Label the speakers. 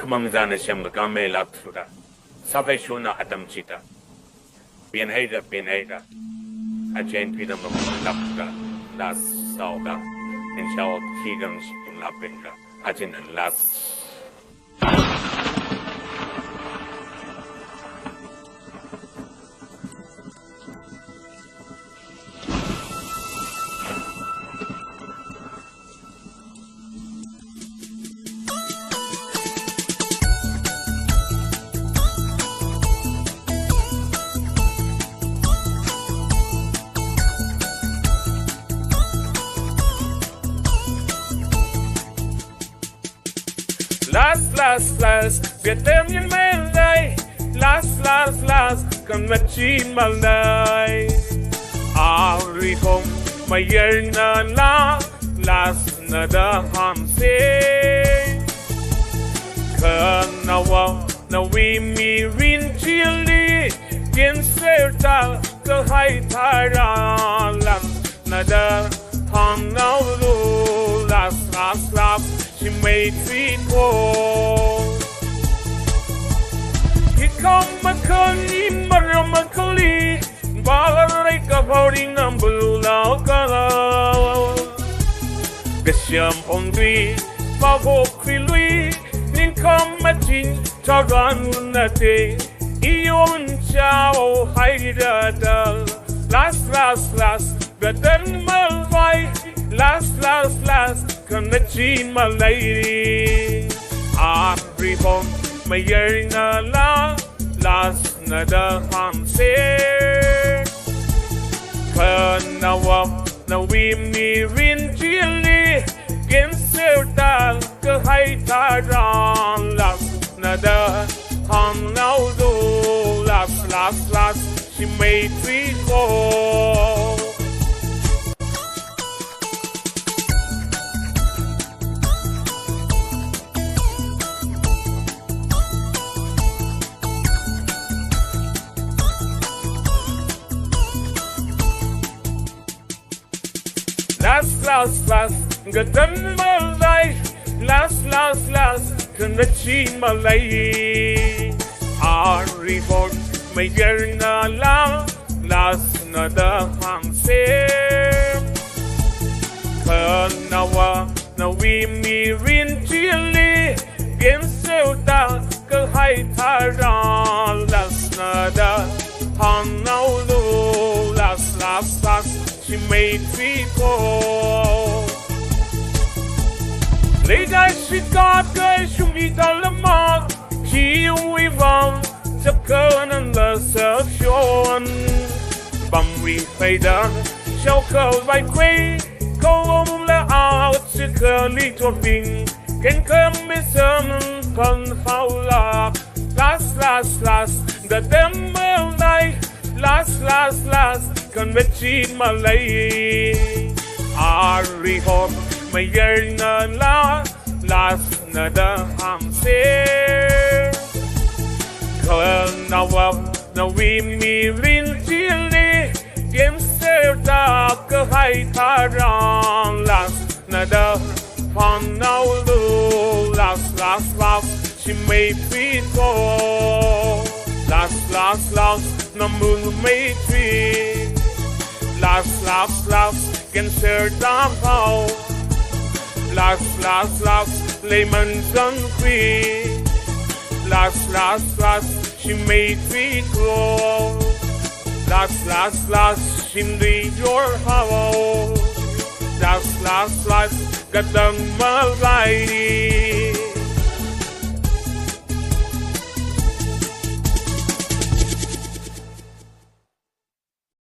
Speaker 1: Kmangzana Shem Game Latura, Saveshuna Adam Chita, Bienhader, Ajane Peter Lapra, Las Sauga, and Shao Higans in Lapinga, Ajin and Las.
Speaker 2: Last, Việt Nam nhân men đây. Last, cần mất chi mà đây. Ari không mày yer na last na da ham se. Cần nào vi mi rin chili, kiến ser ta cơ hay thay ra lan na da ham nào lu last. She made sweet war. He come a curly, maramacoli, Balarik of holding number color. Bisham on me, Pavo Quilui, Nincom a chin, Taran Nate, Eon Chow, Haida, last, but then my last, Kanachin, my lady. Ari bom, my year na last na da ham se. Na we me rin chili, gen sertal, ka hay taran last na da ham now do last, she made sweet go. Last, good done my life. Last, can the chin my lady. Ari for my year na last na da ham se. Na we me rin chili, gen so da ka hay taran last na da ham now lo last. She made me go. Lady, she got good, she meet all the mark. She we've on the current and the self shown. Bum we fade on, shall go by quay. Go on the out, she curly dropping. Can come with some fun foul luck. Last, the demo night. Last, can be cheat my lady. Ari home, my year na last na da ham se. Now we me rin chili, game serta ka hay taran last na da ham now lo last, she made me go. Last, na moon made me. Last, can serve down how. Last, lemons on queen. Last, she made me grow. Last, she lead your house. Last, got done my lady.